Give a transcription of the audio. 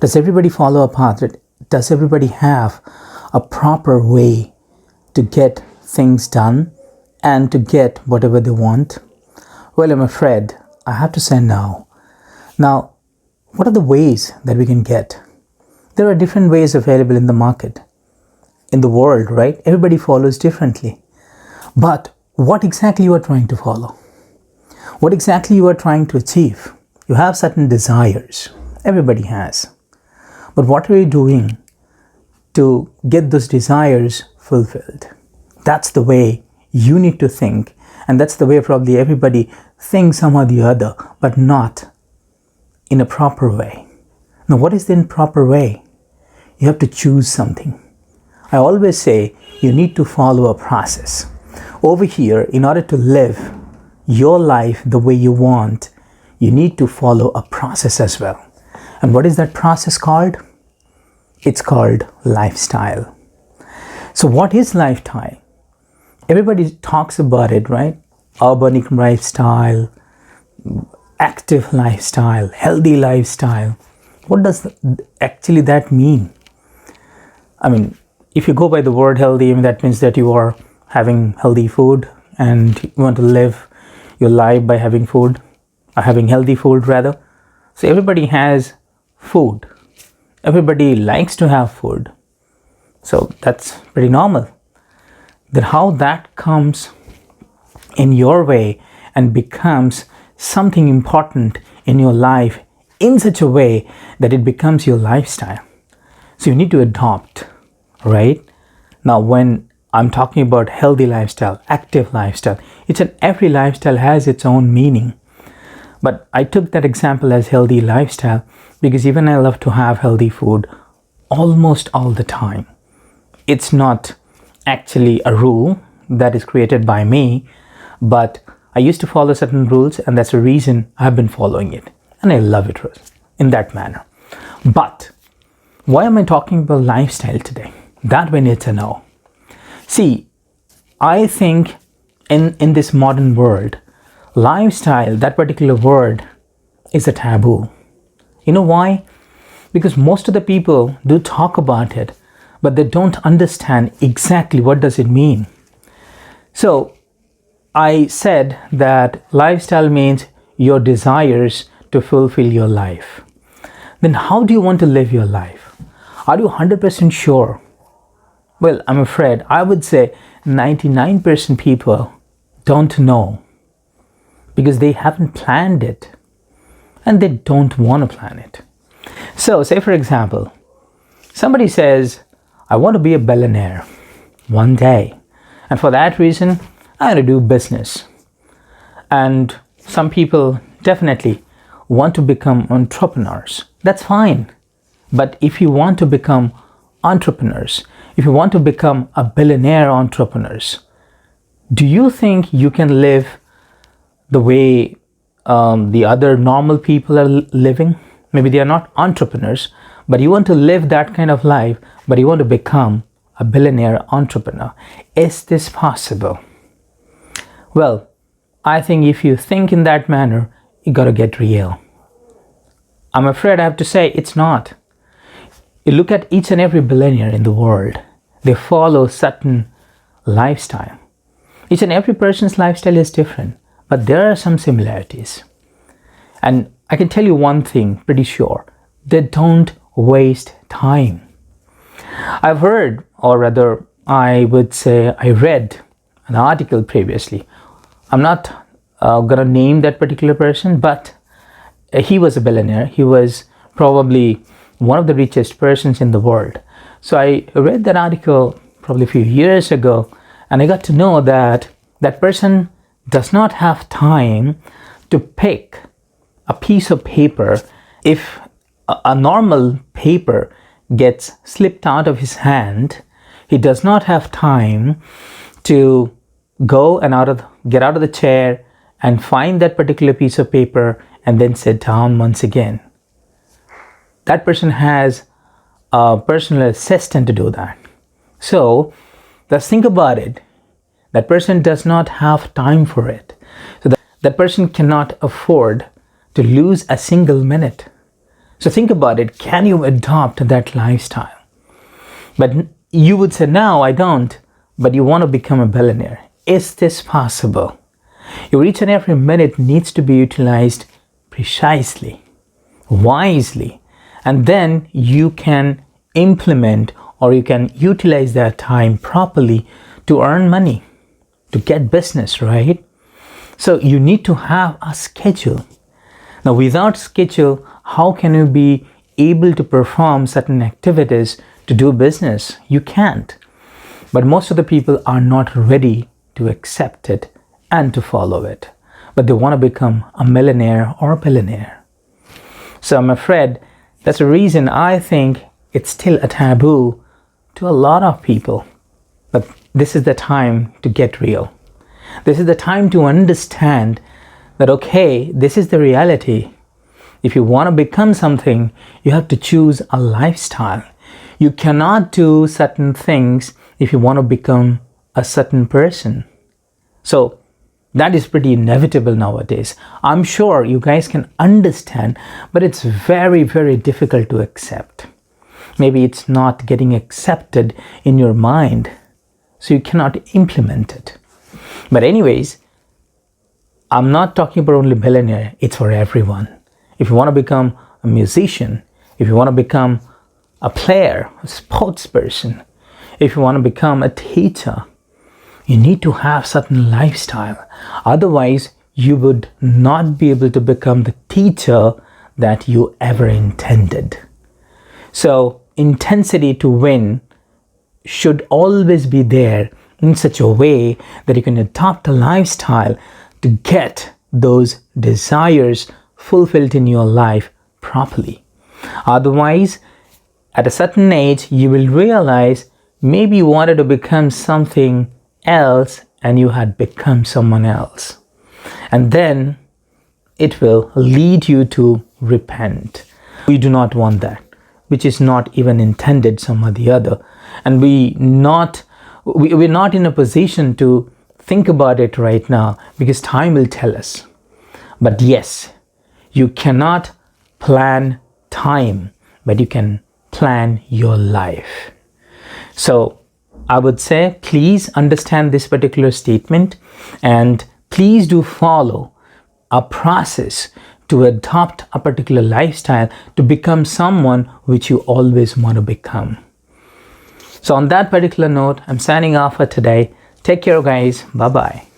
Does everybody follow a path? Does everybody have a proper way to get things done and to get whatever they want? Well, I'm afraid I have to say no. Now, what are the ways that we can get? There are different ways available in the market, in the world, right? Everybody follows differently. But what exactly you are trying to follow? What exactly you are trying to achieve? You have certain desires. Everybody has. But what are you doing to get those desires fulfilled? That's the way you need to think. And that's the way probably everybody thinks some or the other, but not in a proper way. Now, what is the improper way? You have to choose something. I always say you need to follow a process. Over here, in order to live your life the way you want, you need to follow a process as well. And what is that process called? It's called lifestyle. So what is lifestyle? Everybody talks about it, right? Urban lifestyle, active lifestyle, healthy lifestyle. What does actually that mean? I mean, if you go by the word healthy, that means that you are having healthy food and you want to live your life by having food, or having healthy food rather. So everybody has food. Everybody likes to have food. So that's pretty normal. Then how that comes in your way and becomes something important in your life in such a way that it becomes your lifestyle. So you need to adopt, right? Now, when I'm talking about healthy lifestyle, active lifestyle, every lifestyle has its own meaning. But I took that example as healthy lifestyle because even I love to have healthy food almost all the time. It's not actually a rule that is created by me, but I used to follow certain rules, and that's the reason I've been following it. And I love it in that manner. But why am I talking about lifestyle today? That we need to know. See, I think in this modern world, lifestyle, that particular word, is a taboo. You know why? Because most of the people do talk about it, but they don't understand exactly what does it mean. So I said that lifestyle means your desires to fulfill your life. Then how do you want to live your life? Are you 100% sure? Well, I'm afraid I would say 99% people don't know because they haven't planned it and they don't want to plan it. So say for example, somebody says, I want to be a billionaire one day. And for that reason, I want to do business. And some people definitely want to become entrepreneurs. That's fine. But if you want to become entrepreneurs, if you want to become a billionaire entrepreneurs, do you think you can live the way the other normal people are living? Maybe they are not entrepreneurs, but you want to live that kind of life, but you want to become a billionaire entrepreneur. Is this possible? Well, I think if you think in that manner, you got to get real. I'm afraid I have to say it's not. You look at each and every billionaire in the world, they follow certain lifestyle. Each and every person's lifestyle is different, but there are some similarities. And I can tell you one thing pretty sure, they don't waste time. I've heard, or rather I would say I read an article previously. I'm not going to name that particular person, but he was a billionaire. He was probably one of the richest persons in the world. So I read that article probably a few years ago, and I got to know that that person does not have time to pick a piece of paper. If a normal paper gets slipped out of his hand, he does not have time to go and get out of the chair and find that particular piece of paper and then sit down once again. That person has a personal assistant to do that. So let's think about it. That person does not have time for it. So that person cannot afford to lose a single minute. So think about it. Can you adopt that lifestyle? But you would say, no, I don't. But you want to become a billionaire. Is this possible? Your each and every minute needs to be utilized precisely, wisely, and then you can implement or you can utilize that time properly to earn money, to get business, right? So you need to have a schedule. Now, without schedule, how can you be able to perform certain activities to do business? You can't. But most of the people are not ready to accept it and to follow it. But they want to become a millionaire or a billionaire. So I'm afraid that's the reason I think it's still a taboo to a lot of people. But this is the time to get real. This is the time to understand that, okay, this is the reality. If you want to become something, you have to choose a lifestyle. You cannot do certain things if you want to become a certain person. So that is pretty inevitable nowadays. I'm sure you guys can understand, but it's very, very difficult to accept. Maybe it's not getting accepted in your mind, so you cannot implement it. But anyways, I'm not talking about only millionaire, it's for everyone. If you want to become a musician, if you want to become a player, a sports person, if you want to become a teacher, you need to have certain lifestyle. Otherwise, you would not be able to become the teacher that you ever intended. So, intensity to win should always be there in such a way that you can adopt a lifestyle to get those desires fulfilled in your life properly. Otherwise, at a certain age, you will realize maybe you wanted to become something else and you had become someone else. And then it will lead you to repent. We do not want that, which is not even intended some or the other. And we're not in a position to think about it right now because time will tell us. But yes, you cannot plan time, but you can plan your life. So I would say, please understand this particular statement and please do follow a process to adopt a particular lifestyle to become someone which you always want to become. So on that particular note, I'm signing off for today. Take care, guys. Bye-bye.